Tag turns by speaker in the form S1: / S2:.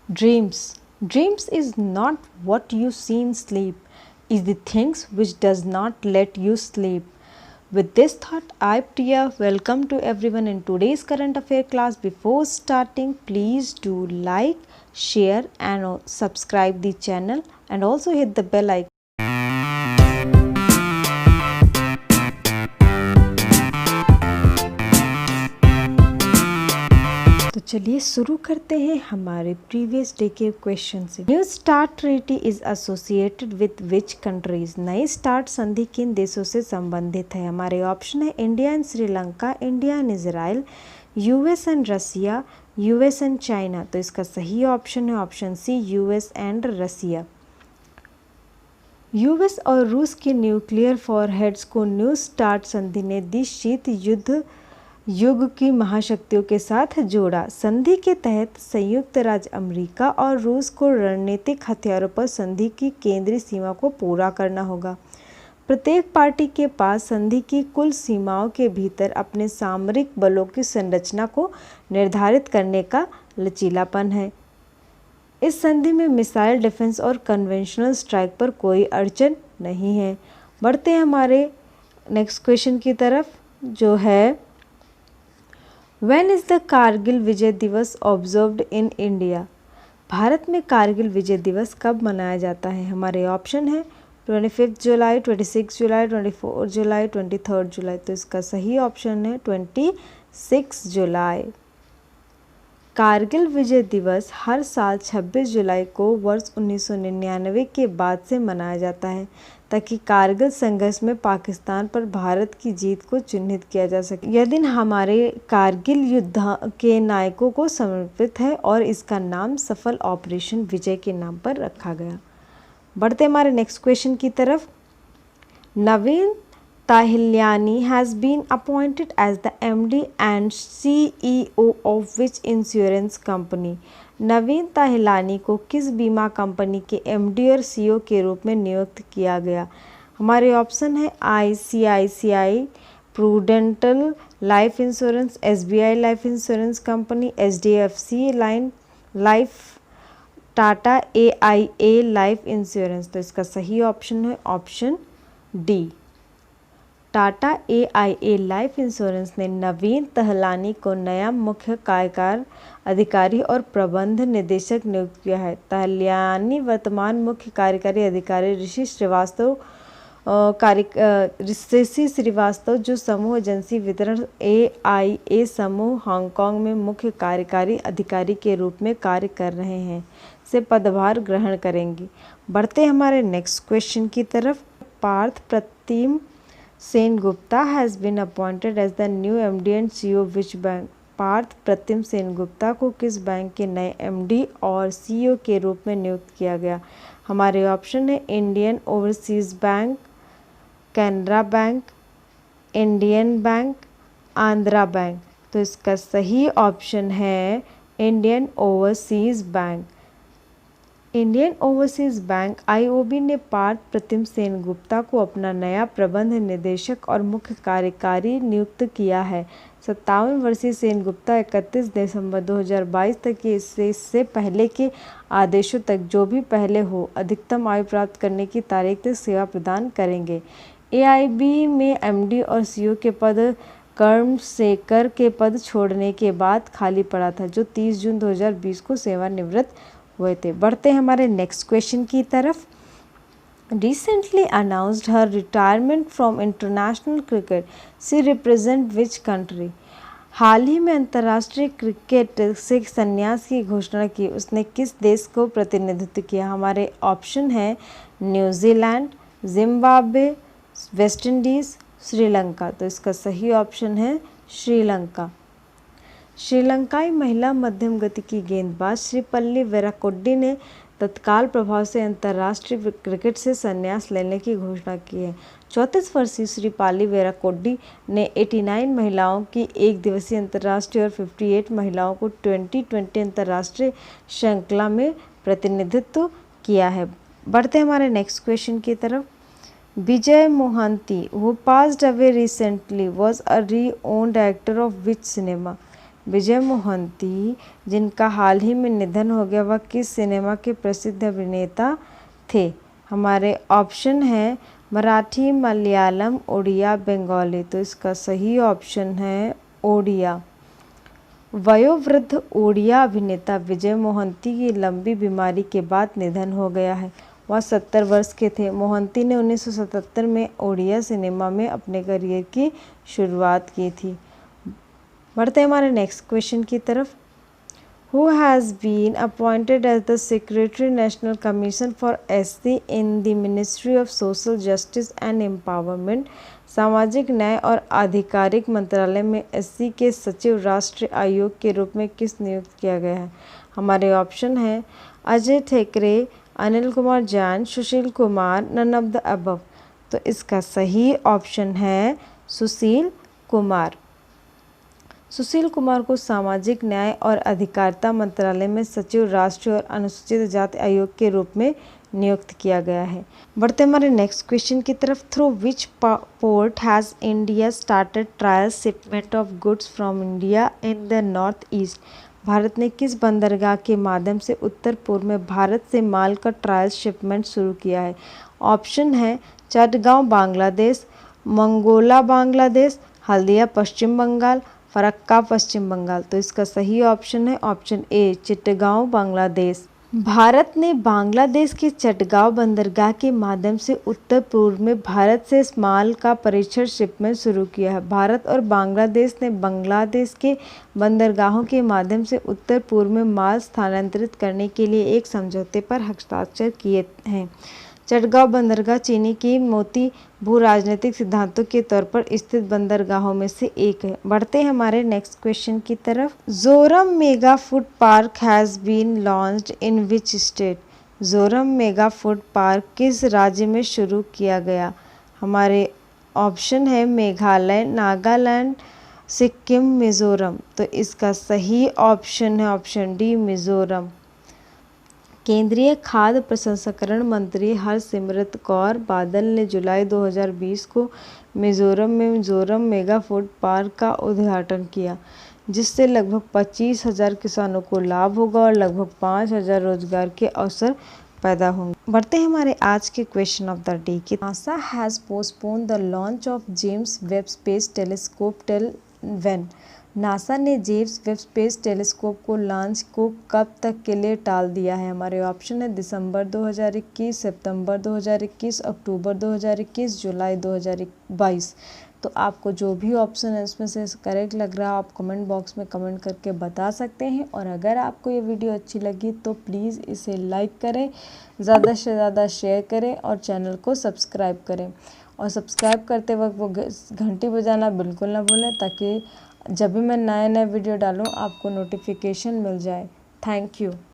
S1: Dreams is not what you see in sleep, is the things which does not let you sleep. With this thought, I Priya welcome to everyone in today's current affair class. Before starting, please do like, share and subscribe the channel and also hit the bell icon. तो चलिए शुरू करते हैं हमारे previous day के question से। New start treaty is associated with which countries. नई start संधि किन देशों से संबंधित है? हमारे ऑप्शन है India and Sri Lanka, India and Israel, US and Russia, US and China. तो इसका सही ऑप्शन है option C, US and Russia. US और रूस के न्यूक्लियर वॉरहेड्स को न्यू स्टार्ट संधि ने शीत युद्ध युग की महाशक्तियों के साथ जोड़ा। संधि के तहत संयुक्त राज्य अमेरिका और रूस को रणनीतिक हथियारों पर संधि की केंद्रीय सीमा को पूरा करना होगा। प्रत्येक पार्टी के पास संधि की कुल सीमाओं के भीतर अपने सामरिक बलों की संरचना को निर्धारित करने का लचीलापन है। इस संधि में मिसाइल डिफेंस और कन्वेंशनल स्ट्राइक पर कोई अड़चन नहीं है। बढ़ते हैं हमारे नेक्स्ट क्वेश्चन की तरफ, जो है When is the कारगिल विजय दिवस ऑब्जर्व्ड इन इंडिया? भारत में कारगिल विजय दिवस कब मनाया जाता है? हमारे ऑप्शन है 25 जुलाई, 26 जुलाई, 24 जुलाई, 23 जुलाई। तो इसका सही ऑप्शन है 26 जुलाई। कारगिल विजय दिवस हर साल 26 जुलाई को वर्ष 1999 के बाद से मनाया जाता है ताकि कारगिल संघर्ष में पाकिस्तान पर भारत की जीत को चिन्हित किया जा सके। यह दिन हमारे कारगिल युद्ध के नायकों को समर्पित है और इसका नाम सफल ऑपरेशन विजय के नाम पर रखा गया। बढ़ते हमारे नेक्स्ट क्वेश्चन की तरफ। नवीन ताहिल्यानी has been appointed as the MD and CEO of which insurance company? नवीन ताहिलानी को किस बीमा कंपनी के MD और CEO के रूप में नियुक्त किया गया? हमारे ऑप्शन है ICICI Prudential life insurance, SBI life insurance company, HDFC life, Tata AIA life insurance. तो इसका सही ऑप्शन है option D. Tata AIA life insurance ने नवीन तहलानी को नया मुख्य कार्यकारी अधिकारी और प्रबंध निदेशक नियुक्त किया है। तहलानी वर्तमान मुख्य कार्यकारी अधिकारी ऋषि श्रीवास्तव जो समूह एजेंसी वितरण AIA समूह हांगकांग में मुख्य कार्यकारी अधिकारी के रूप में कार्य कर रहे हैं से पदभार ग्रहण करेंगे। बढ़ते हमारे नेक्स्ट क्वेश्चन की तरफ। पार्थ प्रतिम Sengupta has been appointed as the new MD and CEO of which bank? Partha प्रतिम सेनगुप्ता को किस बैंक के नए MD और CEO के रूप में नियुक्त किया गया? हमारे ऑप्शन है Indian overseas bank, Canara bank, Indian bank, Andhra bank. तो इसका सही ऑप्शन है Indian overseas bank. Indian overseas bank IOB ने पार्थ प्रतिम सेनगुप्ता को अपना नया प्रबंध निदेशक और मुख्य कार्यकारी नियुक्त किया है। 57 वर्षीय सेनगुप्ता 31 दिसंबर 2022 तक के इससे पहले के आदेशों तक जो भी पहले हो अधिकतम आयु प्राप्त करने की तारीख तक सेवा प्रदान करेंगे। AIB में MD और CEO के पद कर्मशेखर के पद छोड़ने के बाद खाली पड़ा था, जो 30 जून 2020 को सेवानिवृत्त हुए थे। बढ़ते हैं हमारे नेक्स्ट क्वेश्चन की तरफ। Recently announced her retirement from international cricket, she represent which country? हाल ही में अंतर्राष्ट्रीय क्रिकेट से संन्यास की घोषणा की उसने किस देश को प्रतिनिधित्व किया? हमारे ऑप्शन है New Zealand, Zimbabwe, West Indies, Sri Lanka. तो इसका सही ऑप्शन है श्रीलंका। श्रीलंकाई महिला मध्यम गति की गेंदबाज श्रीपल्ली वेराकोडी ने तत्काल प्रभाव से अंतर्राष्ट्रीय क्रिकेट से संन्यास लेने की घोषणा की है। 34 वर्षीय श्रीपाली वेराकोडी ने 89 महिलाओं की एक दिवसीय अंतर्राष्ट्रीय और 58 महिलाओं को 2020 अंतर्राष्ट्रीय श्रृंखला में प्रतिनिधित्व किया है। बढ़ते हमारे नेक्स्ट क्वेश्चन की तरफ। विजय Mohanty, who passed away recently, was a renowned actor of which cinema? विजय मोहंती, जिनका हाल ही में निधन हो गया, वह किस सिनेमा के प्रसिद्ध अभिनेता थे? हमारे ऑप्शन है मराठी, मलयालम, उड़िया, बंगाली। तो इसका सही ऑप्शन है ओडिया। वयोवृद्ध ओडिया अभिनेता विजय मोहंती की लंबी बीमारी के बाद निधन हो गया है। वह 70 वर्ष के थे। मोहंती ने 1977 में ओडिया सिनेमा में अपने करियर की शुरुआत की थी। बढ़ते हैं हमारे नेक्स्ट क्वेश्चन की तरफ। Who has been appointed as the Secretary National Commission for SC in the Ministry of Social Justice and Empowerment? सामाजिक न्याय और आधिकारिक मंत्रालय में SC के सचिव राष्ट्रीय आयोग के रूप में किस नियुक्त किया गया है? हमारे ऑप्शन है Ajay Thakare, Anil Kumar Jain, Sushil Kumar, none of the above. तो इसका सही ऑप्शन है सुशील कुमार। सुशील कुमार को सामाजिक न्याय और अधिकारिता मंत्रालय में सचिव राष्ट्रीय और अनुसूचित जाति आयोग के रूप में नियुक्त किया गया है। बढ़ते हमारे नेक्स्ट क्वेश्चन की तरफ। Through which port has India started trial shipment of goods from India in the north east? Bharat ने किस बंदरगाह के माध्यम से उत्तर पूर्व में भारत से माल का ट्रायल शिपमेंट शुरू किया है? ऑप्शन है चटगांव बांग्लादेश, मंगोला बांग्लादेश, हल्दिया पश्चिम बंगाल, फरक्का पश्चिम बंगाल। तो इसका सही ऑप्शन है ऑप्शन ए चिटगांव बांग्लादेश। भारत ने बांग्लादेश के चटगांव बंदरगाह के माध्यम से उत्तर पूर्व में भारत से माल का परीक्षण शिपमेंट शुरू किया है। भारत और बांग्लादेश ने बांग्लादेश के बंदरगाहों के माध्यम से उत्तर पूर्व में माल स्थानांतरित करने के लिए एक समझौते पर हस्ताक्षर किए हैं। चटगांव बंदरगाह चीनी की मोती भू राजनीतिक सिद्धांतों के तौर पर स्थित बंदरगाहों में से एक है। बढ़ते हैं हमारे नेक्स्ट क्वेश्चन की तरफ। Zoram mega food park has been launched in which state? Zoram mega food park किस राज्य में शुरू किया गया? हमारे ऑप्शन है मेघालय, नागालैंड, सिक्किम, मिजोरम। तो इसका सही ऑप्शन है ऑप्शन डी मिजोरम। केंद्रीय खाद्य प्रसंस्करण मंत्री हरसिमरत कौर बादल ने जुलाई 2020 को मिजोरम में जोरम मेगा फूड पार्क का उद्घाटन किया, जिससे लगभग 25,000 किसानों को लाभ होगा और लगभग 5,000 रोजगार के अवसर पैदा होंगे। बढ़ते हैं हमारे आज के क्वेश्चन ऑफ द डे की। NASA has postpone the launch of James Webb space telescope till when? NASA ने जेम्स वेब स्पेस टेलीस्कोप को लॉन्च को कब तक के लिए टाल दिया है? हमारे ऑप्शन है दिसंबर 2021, सितंबर 2021, अक्टूबर 2021, जुलाई 2022। तो आपको जो भी ऑप्शन है इसमें से करेक्ट लग रहा है आप कमेंट बॉक्स में कमेंट करके बता सकते हैं। और अगर आपको ये वीडियो अच्छी लगी तो प्लीज़ इसे लाइक करें, ज़्यादा से ज़्यादा शेयर करें और चैनल को सब्सक्राइब करें। और सब्सक्राइब करते वक्त वो घंटी बजाना बिल्कुल ना भूलें, ताकि जब भी मैं नए वीडियो डालूँ आपको नोटिफिकेशन मिल जाए। Thank you.